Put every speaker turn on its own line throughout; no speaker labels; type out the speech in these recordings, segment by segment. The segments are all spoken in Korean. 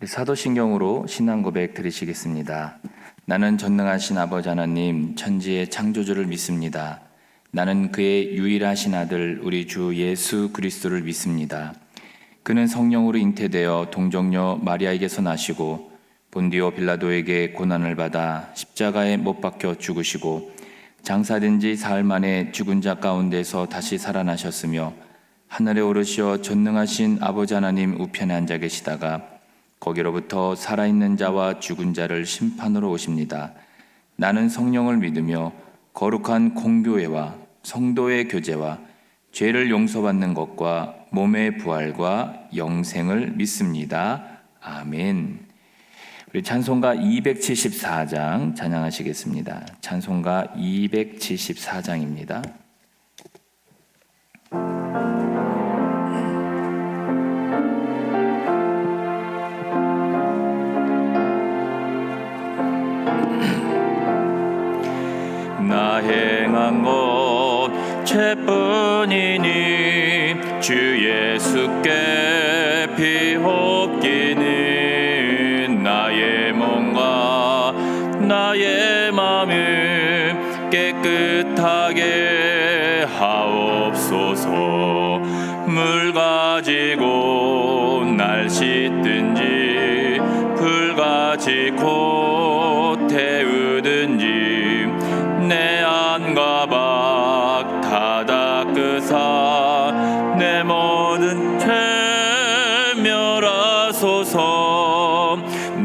사도신경으로 신앙 고백 드리시겠습니다. 나는 전능하신 아버지 하나님 천지의 창조주를 믿습니다. 나는 그의 유일하신 아들 우리 주 예수 그리스도를 믿습니다. 그는 성령으로 잉태되어 동정녀 마리아에게서 나시고 본디오 빌라도에게 고난을 받아 십자가에 못 박혀 죽으시고 장사된 지 사흘 만에 죽은 자 가운데서 다시 살아나셨으며 하늘에 오르시어 전능하신 아버지 하나님 우편에 앉아 계시다가 거기로부터 살아있는 자와 죽은 자를 심판으로 오십니다. 나는 성령을 믿으며 거룩한 공교회와 성도의 교제와 죄를 용서받는 것과 몸의 부활과 영생을 믿습니다. 아멘. 우리 찬송가 274장 찬양하시겠습니다. 찬송가 274장입니다. 나 행한 것 죄뿐이니 주 예수께 비옵기는 나의 몸과 나의 마음을 깨끗하게 하옵소서. 물 가지고 날 씻든지 불 가지고 태우든지 내 안과 밖 다 닦으사 내 모든 죄 멸하소서.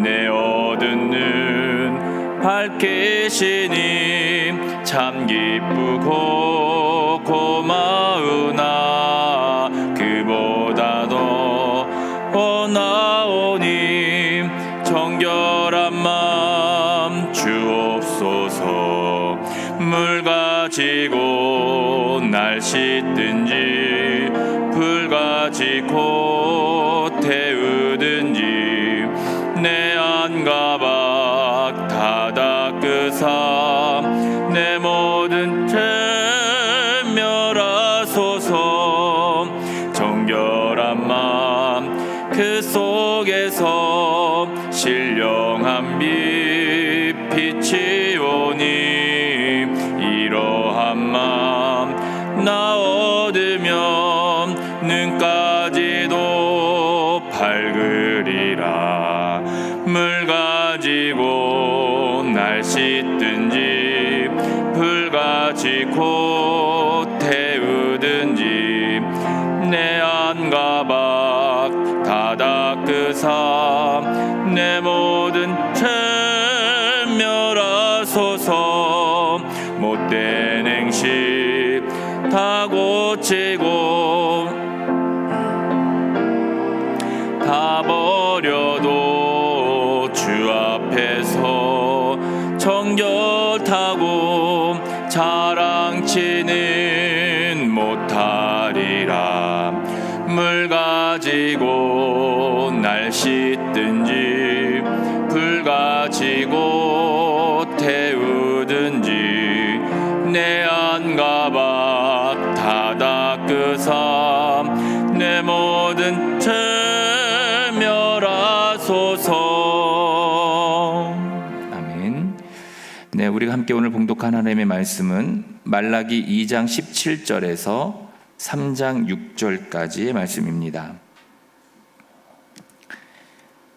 내 얻은 눈 밝히시니 참 기쁘고 고마우나 그보다 더 원하오니 정결한 마음 주옵소서. 물 가지고 날 씻든지 불 가지고 태우든지 내 안과 밖 다 닦으사 내 모든 죄 멸하소서. 정결한 마음 그 속에서 신령한 빛 빛이 오니 이러한 마음 나 얻으면 눈까지도 밝으리라. 물 가지고 날 씻든지 불 가지고 태우든지 내 안과 밖 다 닦으사 내 모든 죄 멸하소서. 못된 행실 다 고치고 다 버려도 주 앞에서 정결하고 자랑치는 못하리라. 물 가지고 날 씻든지 불 가지고 태우든지 내 안과 밖 다 닦으사 내 모든 죄 멸하소서. 아멘. 네, 우리가 함께 오늘 봉독한 하나님의 말씀은 말라기 2장 17절에서 3장 6절까지의 말씀입니다.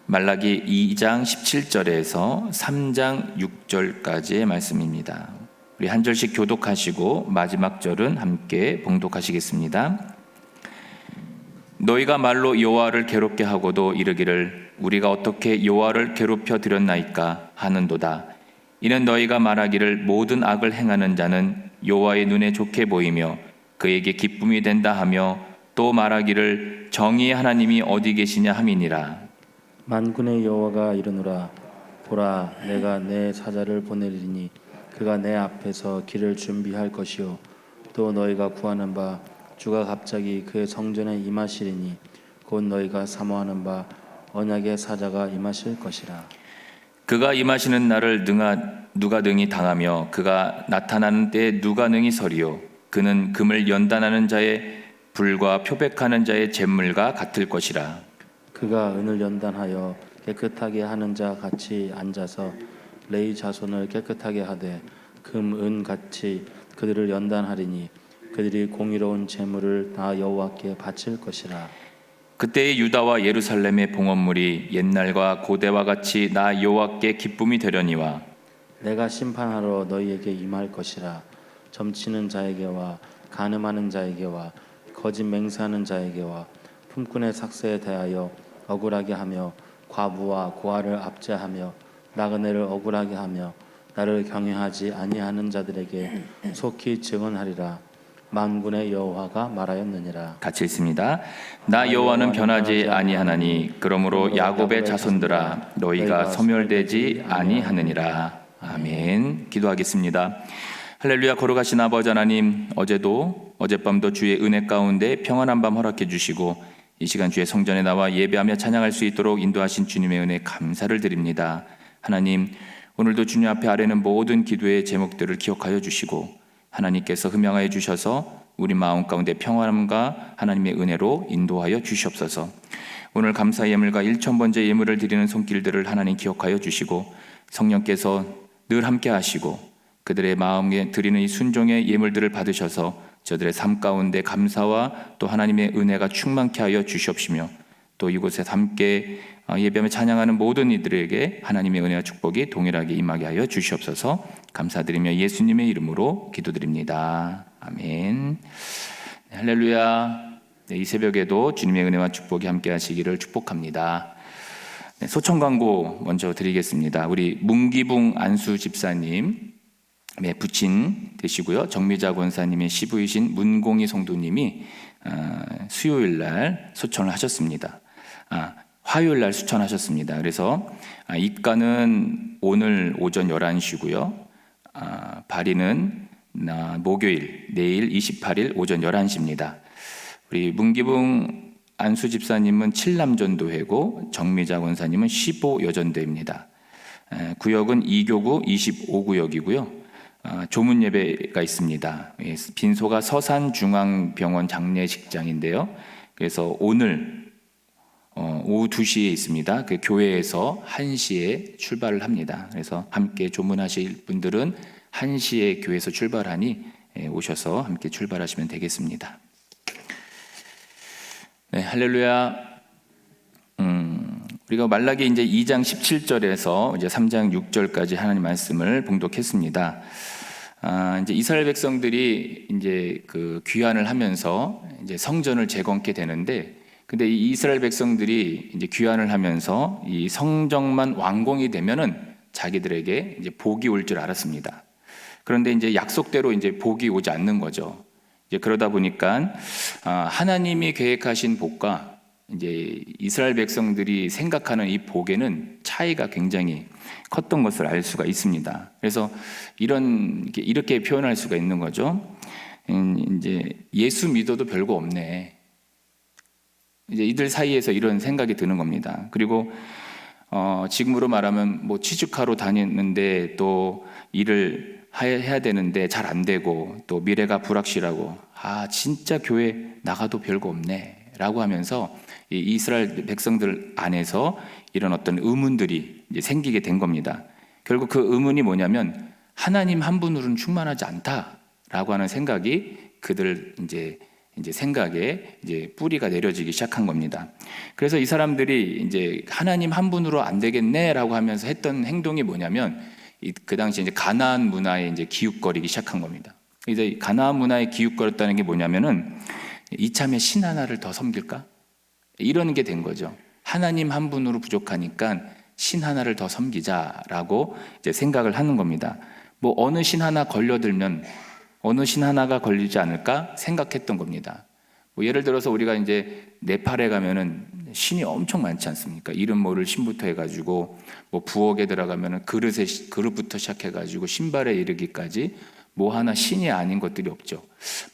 말라기 2장 17절에서 3장 6절까지의 말씀입니다. 우리 한 절씩 교독하시고 마지막 절은 함께 봉독하시겠습니다. 너희가 말로 여호와를 괴롭게 하고도 이르기를 우리가 어떻게 여호와를 괴롭혀 드렸나이까 하는도다. 이는 너희가 말하기를 모든 악을 행하는 자는 여호와의 눈에 좋게 보이며 그에게 기쁨이 된다 하며 또 말하기를 정의의 하나님이 어디 계시냐 함이니라.
만군의 여호와가 이르노라. 보라, 내가 내 사자를 보내리니 그가 내 앞에서 길을 준비할 것이요 또 너희가 구하는 바 주가 갑자기 그의 성전에 임하시리니 곧 너희가 사모하는 바 언약의 사자가 임하실 것이라.
그가 임하시는 날을 누가 능히 당하며 그가 나타나는 때에 누가 능히 서리요. 그는 금을 연단하는 자의 불과 표백하는 자의 잿물과 같을 것이라.
그가 은을 연단하여 깨끗하게 하는 자 같이 앉아서 레위 자손을 깨끗하게 하되 금, 은 같이 그들을 연단하리니 그들이 공의로운 제물을 다 여호와께 바칠 것이라.
그때의 유다와 예루살렘의 봉헌물이 옛날과 고대와 같이 나 여호와께 기쁨이 되려니와
내가 심판하러 너희에게 임할 것이라. 점치는 자에게와 간음하는 자에게와 거짓 맹세하는 자에게와 품꾼의 삭세에 대하여 억울하게 하며 과부와 고아를 압제하며 나그네를 억울하게 하며 나를 경외하지 아니하는 자들에게 속히 증언하리라. 만군의 여호와가 말하였느니라.
같이 읽습니다. 나 여호와는 변하지 아니하나니 그러므로 야곱의 자손들아 너희가 소멸되지 아니하느니라. 아멘. 기도하겠습니다. 할렐루야. 거룩하신 아버지 하나님, 어젯밤도 주의 은혜 가운데 평안한 밤 허락해 주시고 이 시간 주의 성전에 나와 예배하며 찬양할 수 있도록 인도하신 주님의 은혜 감사를 드립니다. 하나님, 오늘도 주님 앞에 아뢰는 모든 기도의 제목들을 기억하여 주시고 하나님께서 흠양하여 주셔서 우리 마음 가운데 평안함과 하나님의 은혜로 인도하여 주시옵소서. 오늘 감사 예물과 1000번째 예물을 드리는 손길들을 하나님 기억하여 주시고 성령께서 늘 함께 하시고 그들의 마음에 드리는 이 순종의 예물들을 받으셔서 저들의 삶 가운데 감사와 또 하나님의 은혜가 충만케 하여 주시옵시며 또 이곳에 함께 예배하며 찬양하는 모든 이들에게 하나님의 은혜와 축복이 동일하게 임하게 하여 주시옵소서. 감사드리며 예수님의 이름으로 기도드립니다. 아멘. 네, 할렐루야. 네, 이 새벽에도 주님의 은혜와 축복이 함께 하시기를 축복합니다. 네, 소청 광고 먼저 드리겠습니다. 우리 문기붕 안수 집사님 부친 되시고요. 정미자 권사님의 시부이신 문공희 성도님이 수요일 날 소천을 하셨습니다. 화요일 날 수천하셨습니다. 그래서 입가는 오늘 오전 11시고요. 발인은 목요일 내일 28일 오전 11시입니다. 우리 문기붕 안수 집사님은 7남전도회고 정미자 권사님은 15여전도입니다. 구역은 2교구 25구역이고요. 조문 예배가 있습니다. 빈소가 서산중앙병원 장례식장인데요. 그래서 오늘 오후 2시에 있습니다. 그 교회에서 1시에 출발을 합니다. 그래서 함께 조문하실 분들은 1시에 교회에서 출발하니 오셔서 함께 출발하시면 되겠습니다. 네, 할렐루야. 우리가 말라기 이제 2장 17절에서 이제 3장 6절까지 하나님 말씀을 봉독했습니다. 이제 이스라엘 백성들이 이제 그 귀환을 하면서 이제 성전을 재건케 되는데, 근데 이 이스라엘 백성들이 이제 귀환을 하면서 이 성전만 완공이 되면은 자기들에게 이제 복이 올 줄 알았습니다. 그런데 이제 약속대로 이제 복이 오지 않는 거죠. 이제 그러다 보니까 하나님이 계획하신 복과 이제 이스라엘 백성들이 생각하는 이 복에는 차이가 굉장히 컸던 것을 알 수가 있습니다. 그래서 이렇게 표현할 수가 있는 거죠. 이제 예수 믿어도 별거 없네. 이제 이들 사이에서 이런 생각이 드는 겁니다. 그리고 지금으로 말하면 뭐 취직하러 다니는데 또 일을 해야 되는데 잘 안 되고 또 미래가 불확실하고 진짜 교회 나가도 별거 없네 라고 하면서 이 이스라엘 백성들 안에서 이런 어떤 의문들이 이제 생기게 된 겁니다. 결국 그 의문이 뭐냐면 하나님 한 분으로는 충만하지 않다라고 하는 생각이 그들 이제 생각에 이제 뿌리가 내려지기 시작한 겁니다. 그래서 이 사람들이 이제 하나님 한 분으로 안 되겠네라고 하면서 했던 행동이 뭐냐면 그 당시 이제 가나안 문화에 이제 기웃거리기 시작한 겁니다. 이제 가나안 문화에 기웃거렸다는 게 뭐냐면은 이참에 신 하나를 더 섬길까? 이런 게 된 거죠. 하나님 한 분으로 부족하니까 신 하나를 더 섬기자라고 이제 생각을 하는 겁니다. 뭐 어느 신 하나 걸려들면 어느 신 하나가 걸리지 않을까 생각했던 겁니다. 뭐 예를 들어서 우리가 이제 네팔에 가면은 신이 엄청 많지 않습니까? 이름 모를 신부터 해가지고 뭐 부엌에 들어가면은 그릇부터 시작해가지고 신발에 이르기까지 뭐 하나 신이 아닌 것들이 없죠.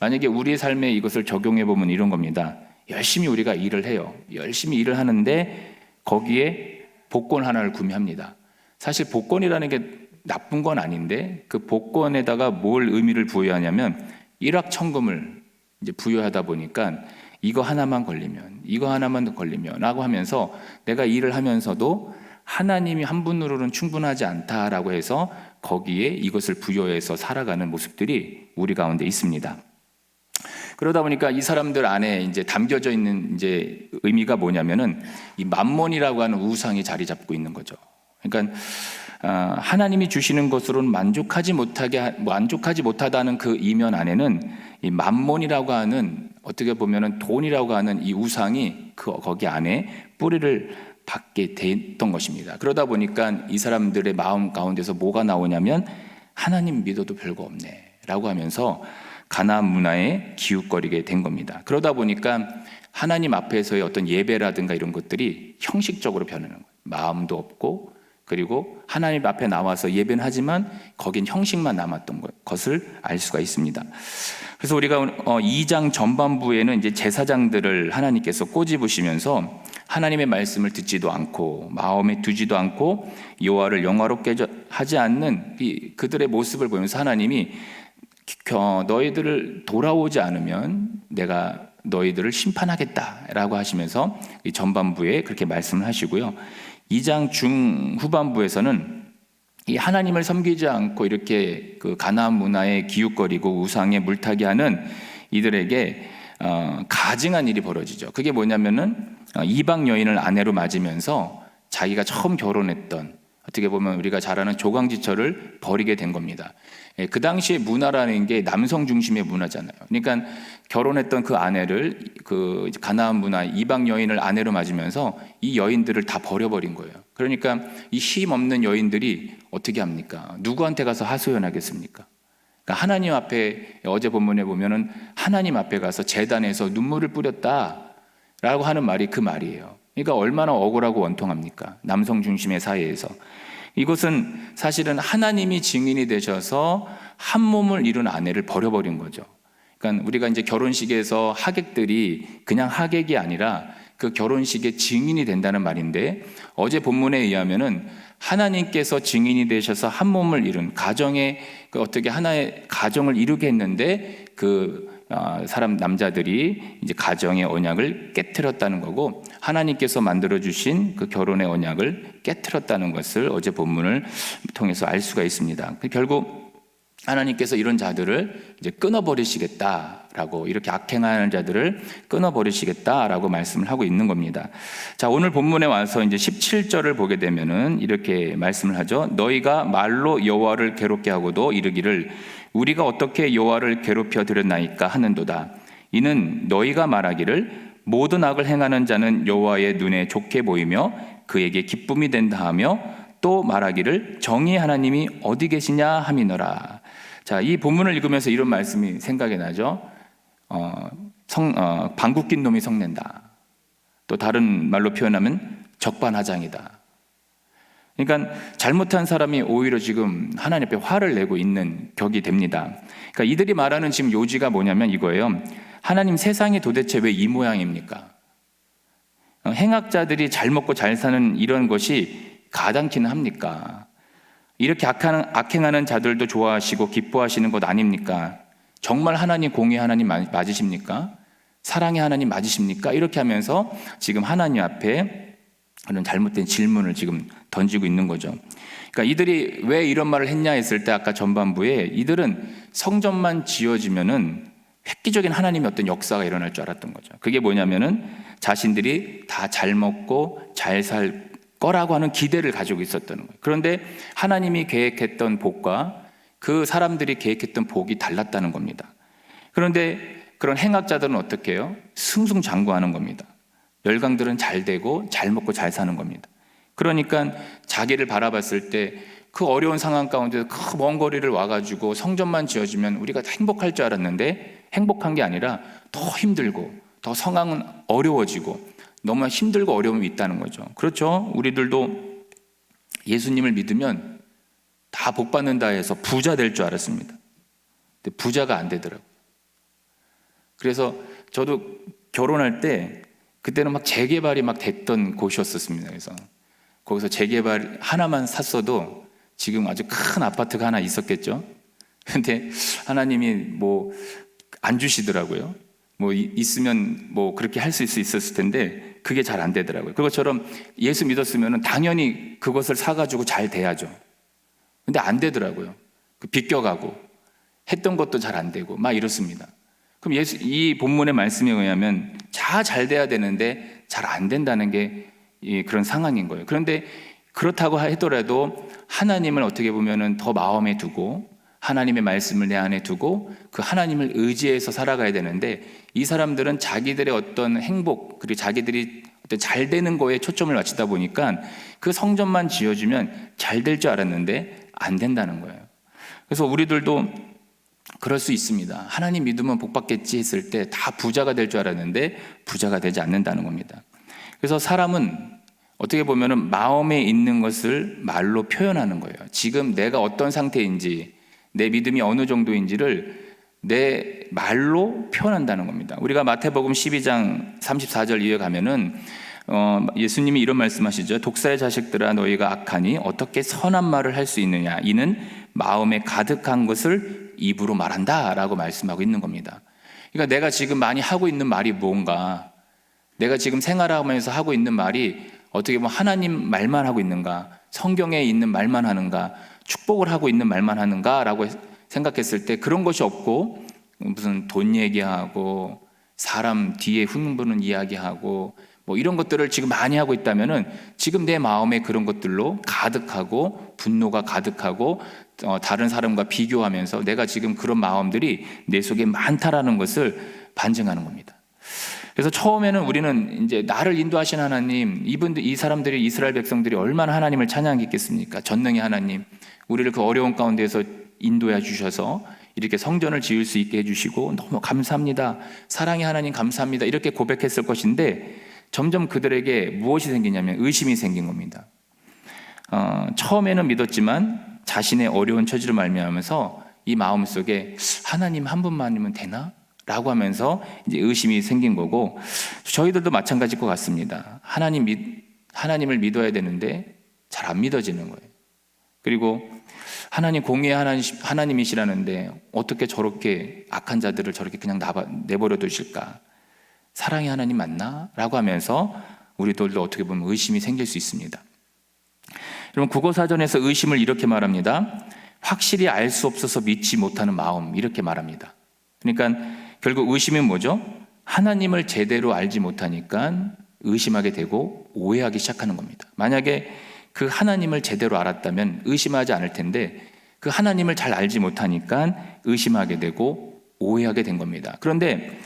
만약에 우리의 삶에 이것을 적용해 보면 이런 겁니다. 열심히 우리가 일을 해요. 열심히 일을 하는데 거기에 복권 하나를 구매합니다. 사실 복권이라는 게 나쁜 건 아닌데 그 복권에다가 뭘 의미를 부여하냐면 일확천금을 이제 부여하다 보니까 이거 하나만 걸리면, 이거 하나만 걸리면 라고 하면서 내가 일을 하면서도 하나님이 한 분으로는 충분하지 않다라고 해서 거기에 이것을 부여해서 살아가는 모습들이 우리 가운데 있습니다. 그러다 보니까 이 사람들 안에 이제 담겨져 있는 이제 의미가 뭐냐면은 이 맘몬이라고 하는 우상이 자리 잡고 있는 거죠. 그러니까 하나님이 주시는 것으로는 만족하지 못하다는 그 이면 안에는 이 맘몬이라고 하는, 어떻게 보면은 돈이라고 하는 이 우상이 거기 안에 뿌리를 받게 됐던 것입니다. 그러다 보니까 이 사람들의 마음 가운데서 뭐가 나오냐면 하나님 믿어도 별거 없네라고 하면서 가나안 문화에 기웃거리게 된 겁니다. 그러다 보니까 하나님 앞에서의 어떤 예배라든가 이런 것들이 형식적으로 변하는 거예요. 마음도 없고, 그리고 하나님 앞에 나와서 예배는 하지만 거긴 형식만 남았던 것을 알 수가 있습니다. 그래서 우리가 2장 전반부에는 이제 제사장들을 하나님께서 꼬집으시면서 하나님의 말씀을 듣지도 않고 마음에 두지도 않고 여호와를 영화롭게 하지 않는 그들의 모습을 보면서 하나님이 너희들을 돌아오지 않으면 내가 너희들을 심판하겠다라고 하시면서 이 전반부에 그렇게 말씀을 하시고요. 2장 중후반부에서는 이 하나님을 섬기지 않고 이렇게 그 가나안 문화에 기웃거리고 우상에 물타기 하는 이들에게 가증한 일이 벌어지죠. 그게 뭐냐면은 이방 여인을 아내로 맞으면서 자기가 처음 결혼했던, 어떻게 보면 우리가 잘 아는 조강지처를 버리게 된 겁니다. 그 당시의 문화라는 게 남성 중심의 문화잖아요. 그러니까 결혼했던 그 아내를, 그 가나안 문화 이방 여인을 아내로 맞으면서 이 여인들을 다 버려버린 거예요. 그러니까 이 힘 없는 여인들이 어떻게 합니까? 누구한테 가서 하소연하겠습니까? 그러니까 하나님 앞에, 어제 본문에 보면은 하나님 앞에 가서 제단에서 눈물을 뿌렸다라고 하는 말이 그 말이에요. 그러니까 얼마나 억울하고 원통합니까? 남성 중심의 사회에서. 이것은 사실은 하나님이 증인이 되셔서 한 몸을 이룬 아내를 버려버린 거죠. 그러니까 우리가 이제 결혼식에서 하객들이 그냥 하객이 아니라 그 결혼식의 증인이 된다는 말인데, 어제 본문에 의하면은 하나님께서 증인이 되셔서 한 몸을 이룬 가정의 어떻게 하나의 가정을 이루게 했는데 사람 남자들이 이제 가정의 언약을 깨트렸다는 거고, 하나님께서 만들어 주신 그 결혼의 언약을 깨트렸다는 것을 어제 본문을 통해서 알 수가 있습니다. 결국 하나님께서 이런 자들을 이제 끊어버리시겠다라고, 이렇게 악행하는 자들을 끊어버리시겠다라고 말씀을 하고 있는 겁니다. 자, 오늘 본문에 와서 이제 17절을 보게 되면은 이렇게 말씀을 하죠. 너희가 말로 여호와를 괴롭게 하고도 이르기를 우리가 어떻게 여호와를 괴롭혀 드렸나이까 하는도다. 이는 너희가 말하기를 모든 악을 행하는 자는 여호와의 눈에 좋게 보이며 그에게 기쁨이 된다 하며, 또 말하기를 정의의 하나님이 어디 계시냐 함이노라. 자, 이 본문을 읽으면서 이런 말씀이 생각이 나죠. 방귀 낀 놈이 성낸다. 또 다른 말로 표현하면 적반하장이다. 그러니까 잘못한 사람이 오히려 지금 하나님 앞에 화를 내고 있는 격이 됩니다. 그러니까 이들이 말하는 지금 요지가 뭐냐면 이거예요. 하나님, 세상이 도대체 왜 이 모양입니까? 행악자들이 잘 먹고 잘 사는 이런 것이 가당키는 합니까? 이렇게 악행하는 자들도 좋아하시고 기뻐하시는 것 아닙니까? 정말 하나님, 공의 하나님 맞으십니까? 사랑의 하나님 맞으십니까? 이렇게 하면서 지금 하나님 앞에 그런 잘못된 질문을 지금 던지고 있는 거죠. 그러니까 이들이 왜 이런 말을 했냐 했을 때, 아까 전반부에 이들은 성전만 지어지면은 획기적인 하나님의 어떤 역사가 일어날 줄 알았던 거죠. 그게 뭐냐면은 자신들이 다 잘 먹고 잘 살 거라고 하는 기대를 가지고 있었던 거예요. 그런데 하나님이 계획했던 복과 그 사람들이 계획했던 복이 달랐다는 겁니다. 그런데 그런 행악자들은 어떻게 해요? 승승장구하는 겁니다. 열강들은 잘 되고 잘 먹고 잘 사는 겁니다. 그러니까 자기를 바라봤을 때 그 어려운 상황 가운데 그 먼 거리를 와가지고 성전만 지어지면 우리가 다 행복할 줄 알았는데, 행복한 게 아니라 더 힘들고 더 상황은 어려워지고 너무나 힘들고 어려움이 있다는 거죠. 그렇죠? 우리들도 예수님을 믿으면 다 복 받는다 해서 부자 될 줄 알았습니다. 근데 부자가 안 되더라고요. 그래서 저도 결혼할 때 그때는 막 재개발이 막 됐던 곳이었었습니다. 그래서 거기서 재개발 하나만 샀어도 지금 아주 큰 아파트가 하나 있었겠죠. 근데 하나님이 뭐 안 주시더라고요. 있으면 그렇게 할 수 있었을 텐데 그게 잘 안 되더라고요. 그것처럼 예수 믿었으면 당연히 그것을 사가지고 잘 돼야죠. 근데 안 되더라고요. 비껴가고 했던 것도 잘 안 되고 막 이렇습니다. 그럼 이 본문의 말씀에 의하면 잘 돼야 되는데 잘 안 된다는 게 그런 상황인 거예요. 그런데 그렇다고 하더라도 하나님을 어떻게 보면은 더 마음에 두고 하나님의 말씀을 내 안에 두고 그 하나님을 의지해서 살아가야 되는데 이 사람들은 자기들의 어떤 행복 그리고 자기들이 어떤 잘 되는 거에 초점을 맞추다 보니까 그 성전만 지어주면 잘 될 줄 알았는데 안 된다는 거예요. 그래서 우리들도 그럴 수 있습니다. 하나님 믿으면 복 받겠지 했을 때 다 부자가 될 줄 알았는데 부자가 되지 않는다는 겁니다. 그래서 사람은 어떻게 보면은 마음에 있는 것을 말로 표현하는 거예요. 지금 내가 어떤 상태인지 내 믿음이 어느 정도인지를 내 말로 표현한다는 겁니다. 우리가 마태복음 12장 34절 이에 가면은 예수님이 이런 말씀하시죠. 독사의 자식들아 너희가 악하니 어떻게 선한 말을 할 수 있느냐 이는 마음에 가득한 것을 입으로 말한다 라고 말씀하고 있는 겁니다. 그러니까 내가 지금 많이 하고 있는 말이 뭔가, 내가 지금 생활하면서 하고 있는 말이 어떻게 보면 하나님 말만 하고 있는가, 성경에 있는 말만 하는가, 축복을 하고 있는 말만 하는가 라고 생각했을 때 그런 것이 없고 무슨 돈 얘기하고 사람 뒤에 흉보는 이야기하고 이런 것들을 지금 많이 하고 있다면은 지금 내 마음에 그런 것들로 가득하고 분노가 가득하고 다른 사람과 비교하면서 내가 지금 그런 마음들이 내 속에 많다라는 것을 반증하는 겁니다. 그래서 처음에는 우리는 이제 나를 인도하신 하나님, 이 사람들이 이스라엘 백성들이 얼마나 하나님을 찬양했겠습니까? 전능의 하나님, 우리를 그 어려운 가운데서 인도해 주셔서 이렇게 성전을 지을 수 있게 해주시고 너무 감사합니다. 사랑의 하나님 감사합니다. 이렇게 고백했을 것인데 점점 그들에게 무엇이 생기냐면 의심이 생긴 겁니다. 처음에는 믿었지만 자신의 어려운 처지로 말미암아서 이 마음속에 하나님 한 분만이면 되나? 라고 하면서 이제 의심이 생긴 거고, 저희들도 마찬가지일 것 같습니다. 하나님을 믿어야 되는데 잘 안 믿어지는 거예요. 그리고 하나님 공의의 하나님이시라는데 어떻게 저렇게 악한 자들을 저렇게 그냥 내버려 두실까? 사랑의 하나님 맞나? 라고 하면서 우리들도 어떻게 보면 의심이 생길 수 있습니다. 여러분, 국어사전에서 의심을 이렇게 말합니다. 확실히 알 수 없어서 믿지 못하는 마음, 이렇게 말합니다. 그러니까 결국 의심은 뭐죠? 하나님을 제대로 알지 못하니까 의심하게 되고 오해하기 시작하는 겁니다. 만약에 그 하나님을 제대로 알았다면 의심하지 않을 텐데 그 하나님을 잘 알지 못하니까 의심하게 되고 오해하게 된 겁니다. 그런데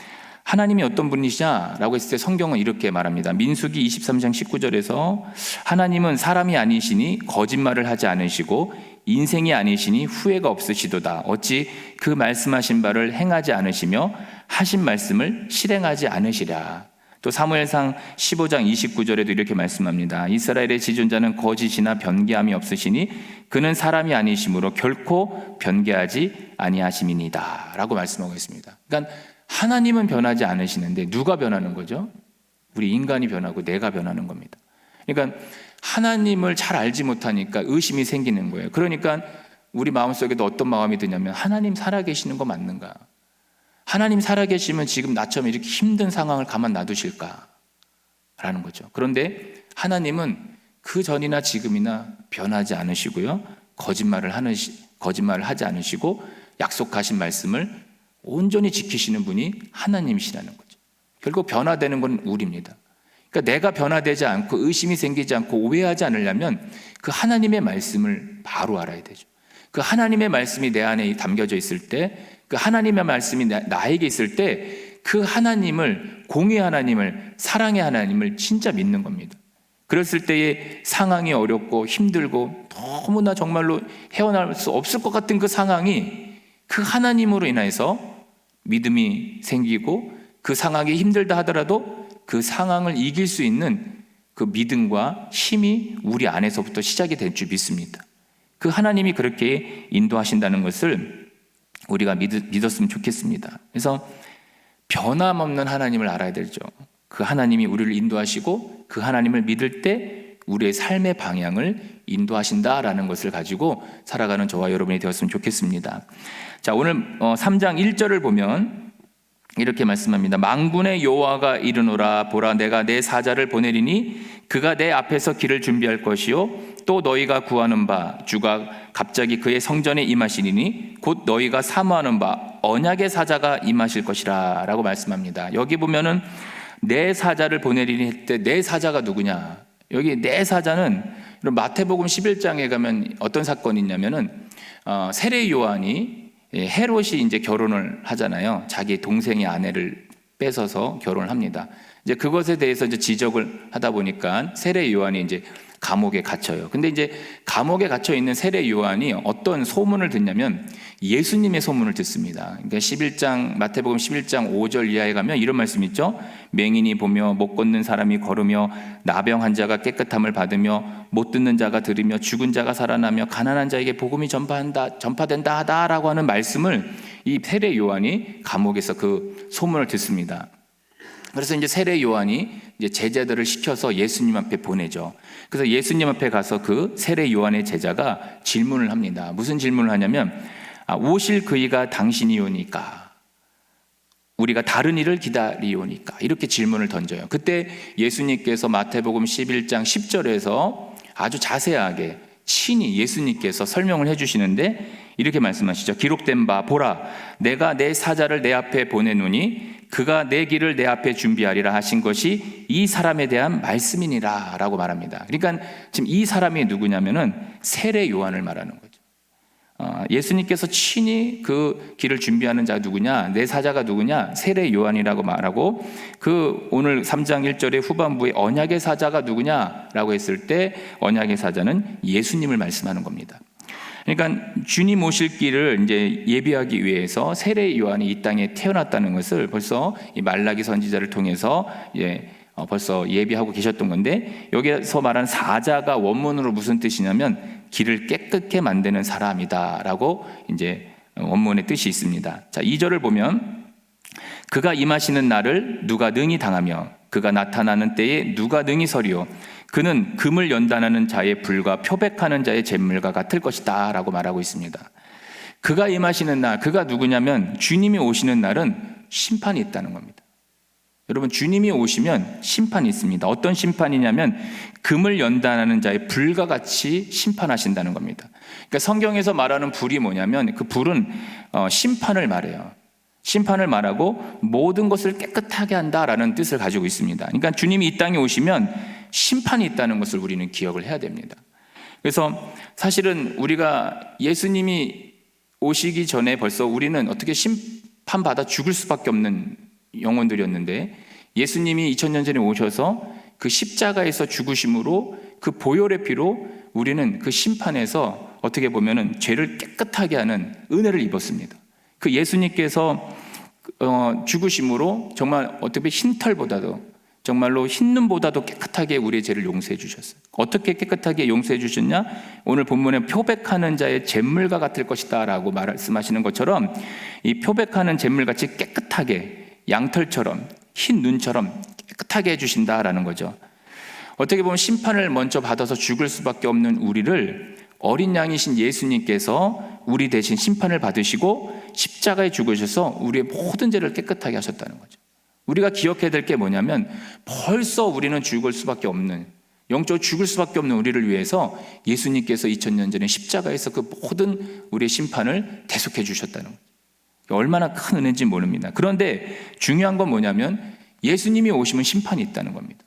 하나님이 어떤 분이시냐라고 했을 때 성경은 이렇게 말합니다. 민수기 23장 19절에서 하나님은 사람이 아니시니 거짓말을 하지 않으시고 인생이 아니시니 후회가 없으시도다. 어찌 그 말씀하신 바를 행하지 않으시며 하신 말씀을 실행하지 않으시랴. 또 사무엘상 15장 29절에도 이렇게 말씀합니다. 이스라엘의 지존자는 거짓이나 변개함이 없으시니 그는 사람이 아니시므로 결코 변개하지 아니하심이니이다 라고 말씀하고 있습니다. 그러니까 하나님은 변하지 않으시는데 누가 변하는 거죠? 우리 인간이 변하고 내가 변하는 겁니다. 그러니까 하나님을 잘 알지 못하니까 의심이 생기는 거예요. 그러니까 우리 마음속에도 어떤 마음이 드냐면 하나님 살아계시는 거 맞는가? 하나님 살아계시면 지금 나처럼 이렇게 힘든 상황을 가만 놔두실까? 라는 거죠. 그런데 하나님은 그 전이나 지금이나 변하지 않으시고요. 거짓말을 하지 않으시고 약속하신 말씀을 온전히 지키시는 분이 하나님이시라는 거죠. 결국 변화되는 건 우리입니다. 그러니까 내가 변화되지 않고 의심이 생기지 않고 오해하지 않으려면 그 하나님의 말씀을 바로 알아야 되죠. 그 하나님의 말씀이 내 안에 담겨져 있을 때, 그 하나님의 말씀이 나에게 있을 때 그 하나님을, 공의 하나님을, 사랑의 하나님을 진짜 믿는 겁니다. 그랬을 때의 상황이 어렵고 힘들고 너무나 정말로 헤어날 수 없을 것 같은 그 상황이 그 하나님으로 인해서 믿음이 생기고 그 상황이 힘들다 하더라도 그 상황을 이길 수 있는 그 믿음과 힘이 우리 안에서부터 시작이 될 줄 믿습니다. 그 하나님이 그렇게 인도하신다는 것을 우리가 믿었으면 좋겠습니다. 그래서 변함없는 하나님을 알아야 되죠. 그 하나님이 우리를 인도하시고 그 하나님을 믿을 때 우리의 삶의 방향을 인도하신다라는 것을 가지고 살아가는 저와 여러분이 되었으면 좋겠습니다. 자, 오늘 3장 1절을 보면 이렇게 말씀합니다. 망군의 여호와가 이르노라. 보라, 내가 내 사자를 보내리니 그가 내 앞에서 길을 준비할 것이요 또 너희가 구하는 바 주가 갑자기 그의 성전에 임하시리니 곧 너희가 사모하는 바 언약의 사자가 임하실 것이라 라고 말씀합니다. 여기 보면은 내 사자를 보내리니 할 때 내 사자가 누구냐? 여기 내 사자는 마태복음 11장에 가면 어떤 사건이 있냐면은 세례 요한이 헤롯이 이제 결혼을 하잖아요. 자기 동생의 아내를 뺏어서 결혼을 합니다. 이제 그것에 대해서 이제 지적을 하다 보니까 세례 요한이 이제 감옥에 갇혀요. 근데 이제 감옥에 갇혀 있는 세례 요한이 어떤 소문을 듣냐면 예수님의 소문을 듣습니다. 그러니까 마태복음 11장 5절 이하에 가면 이런 말씀이 있죠. 맹인이 보며 못 걷는 사람이 걸으며 나병 환자가 깨끗함을 받으며 못 듣는 자가 들으며 죽은 자가 살아나며 가난한 자에게 복음이 전파된다 하다라고 하는 말씀을 이 세례 요한이 감옥에서 그 소문을 듣습니다. 그래서 이제 세례 요한이 이제 제자들을 시켜서 예수님 앞에 보내죠. 그래서 예수님 앞에 가서 그 세례 요한의 제자가 질문을 합니다. 무슨 질문을 하냐면 오실 그이가 당신이오니까 우리가 다른 일을 기다리오니까 이렇게 질문을 던져요. 그때 예수님께서 마태복음 11장 10절에서 아주 자세하게 친히 예수님께서 설명을 해주시는데 이렇게 말씀하시죠. 기록된 바 보라, 내가 내 사자를 내 앞에 보내노니 그가 내 길을 내 앞에 준비하리라 하신 것이 이 사람에 대한 말씀이니라 라고 말합니다. 그러니까 지금 이 사람이 누구냐면은 세례 요한을 말하는 거죠. 예수님께서 친히 그 길을 준비하는 자가 누구냐, 내 사자가 누구냐, 세례 요한이라고 말하고 그 오늘 3장 1절의 후반부에 언약의 사자가 누구냐라고 했을 때 언약의 사자는 예수님을 말씀하는 겁니다. 그러니까 주님 오실 길을 이제 예비하기 위해서 세례 요한이 이 땅에 태어났다는 것을 벌써 이 말라기 선지자를 통해서 벌써 예비하고 계셨던 건데, 여기서 말하는 사자가 원문으로 무슨 뜻이냐면 길을 깨끗게 만드는 사람이다라고 이제 원문의 뜻이 있습니다. 자, 2절을 보면 그가 임하시는 날을 누가 능히 당하며 그가 나타나는 때에 누가 능히 서리요 그는 금을 연단하는 자의 불과 표백하는 자의 잿물과 같을 것이다 라고 말하고 있습니다. 그가 임하시는 날, 그가 누구냐면 주님이 오시는 날은 심판이 있다는 겁니다. 여러분, 주님이 오시면 심판이 있습니다. 어떤 심판이냐면 금을 연단하는 자의 불과 같이 심판하신다는 겁니다. 그러니까 성경에서 말하는 불이 뭐냐면 그 불은 심판을 말해요. 심판을 말하고 모든 것을 깨끗하게 한다라는 뜻을 가지고 있습니다. 그러니까 주님이 이 땅에 오시면 심판이 있다는 것을 우리는 기억을 해야 됩니다. 그래서 사실은 우리가 예수님이 오시기 전에 벌써 우리는 어떻게 심판받아 죽을 수밖에 없는 영혼들이었는데, 예수님이 2000년 전에 오셔서 그 십자가에서 죽으심으로 그 보혈의 피로 우리는 그 심판에서 어떻게 보면은 죄를 깨끗하게 하는 은혜를 입었습니다. 그 예수님께서 죽으심으로 정말 어떻게 흰 털보다도 정말로 흰 눈보다도 깨끗하게 우리의 죄를 용서해 주셨어요. 어떻게 깨끗하게 용서해 주셨냐? 오늘 본문에 표백하는 자의 잿물과 같을 것이다 라고 말씀하시는 것처럼 이 표백하는 잿물같이 깨끗하게 양털처럼 흰 눈처럼 깨끗하게 해주신다라는 거죠. 어떻게 보면 심판을 먼저 받아서 죽을 수밖에 없는 우리를 어린 양이신 예수님께서 우리 대신 심판을 받으시고 십자가에 죽으셔서 우리의 모든 죄를 깨끗하게 하셨다는 거죠. 우리가 기억해야 될 게 뭐냐면 벌써 우리는 죽을 수밖에 없는, 영적으로 죽을 수밖에 없는 우리를 위해서 예수님께서 2000년 전에 십자가에서 그 모든 우리의 심판을 대속해 주셨다는 거죠. 얼마나 큰 은혜인지 모릅니다. 그런데 중요한 건 뭐냐면 예수님이 오시면 심판이 있다는 겁니다.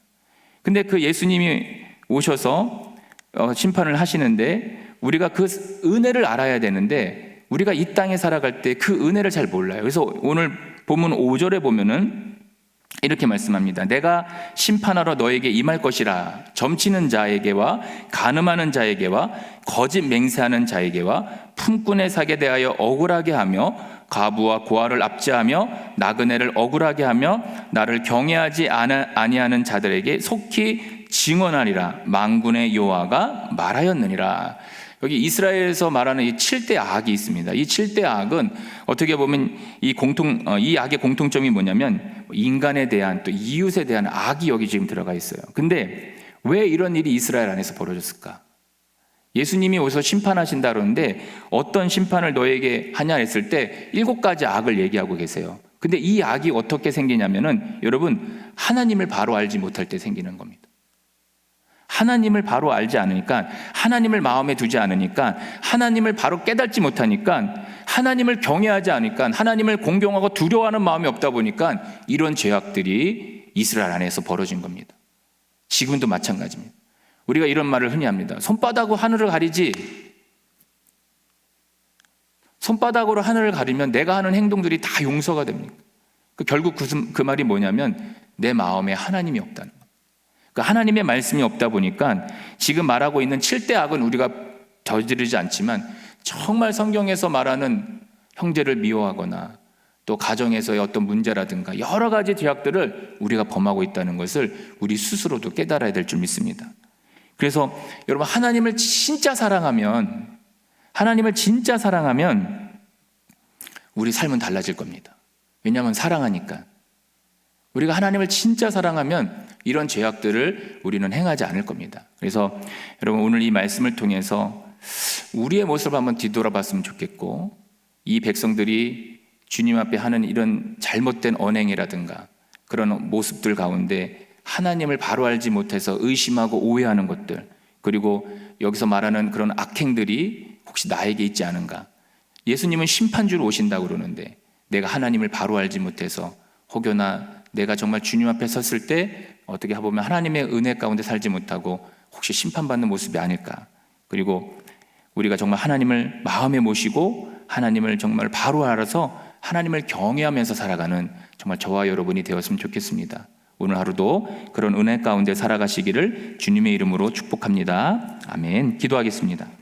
근데 그 예수님이 오셔서 심판을 하시는데 우리가 그 은혜를 알아야 되는데 우리가 이 땅에 살아갈 때 그 은혜를 잘 몰라요. 그래서 오늘 본문 5절에 보면은 이렇게 말씀합니다. 내가 심판하러 너에게 임할 것이라. 점치는 자에게와 간음하는 자에게와 거짓 맹세하는 자에게와 품꾼의 사기에 대하여 억울하게 하며 과부와 고아를 압제하며 나그네를 억울하게 하며 나를 경외하지 아니하는 자들에게 속히 증언하리라. 만군의 여호와가 말하였느니라. 여기 이스라엘에서 말하는 이 7대 악이 있습니다. 이 7대 악은 어떻게 보면 이 악의 공통점이 뭐냐면 인간에 대한 또 이웃에 대한 악이 여기 지금 들어가 있어요. 근데 왜 이런 일이 이스라엘 안에서 벌어졌을까? 예수님이 오셔서 심판하신다 그러는데 어떤 심판을 너에게 하냐 했을 때 7가지 악을 얘기하고 계세요. 근데 이 악이 어떻게 생기냐면은 여러분, 하나님을 바로 알지 못할 때 생기는 겁니다. 하나님을 바로 알지 않으니까, 하나님을 마음에 두지 않으니까, 하나님을 바로 깨닫지 못하니까, 하나님을 경외하지 않으니까, 하나님을 공경하고 두려워하는 마음이 없다 보니까 이런 죄악들이 이스라엘 안에서 벌어진 겁니다. 지금도 마찬가지입니다. 우리가 이런 말을 흔히 합니다. 손바닥으로 하늘을 가리지, 손바닥으로 하늘을 가리면 내가 하는 행동들이 다 용서가 됩니까? 결국 그 말이 뭐냐면 내 마음에 하나님이 없다는 거예요. 하나님의 말씀이 없다 보니까 지금 말하고 있는 7대 악은 우리가 저지르지 않지만 정말 성경에서 말하는 형제를 미워하거나 또 가정에서의 어떤 문제라든가 여러 가지 죄악들을 우리가 범하고 있다는 것을 우리 스스로도 깨달아야 될 줄 믿습니다. 그래서 여러분, 하나님을 진짜 사랑하면 우리 삶은 달라질 겁니다. 왜냐하면 사랑하니까. 우리가 하나님을 진짜 사랑하면 이런 죄악들을 우리는 행하지 않을 겁니다. 그래서 여러분, 오늘 이 말씀을 통해서 우리의 모습을 한번 뒤돌아봤으면 좋겠고, 이 백성들이 주님 앞에 하는 이런 잘못된 언행이라든가 그런 모습들 가운데 하나님을 바로 알지 못해서 의심하고 오해하는 것들, 그리고 여기서 말하는 그런 악행들이 혹시 나에게 있지 않은가. 예수님은 심판주로 오신다고 그러는데 내가 하나님을 바로 알지 못해서 혹여나 내가 정말 주님 앞에 섰을 때 어떻게 보면 하나님의 은혜 가운데 살지 못하고 혹시 심판받는 모습이 아닐까. 그리고 우리가 정말 하나님을 마음에 모시고 하나님을 정말 바로 알아서 하나님을 경외하면서 살아가는 정말 저와 여러분이 되었으면 좋겠습니다. 오늘 하루도 그런 은혜 가운데 살아가시기를 주님의 이름으로 축복합니다. 아멘. 기도하겠습니다.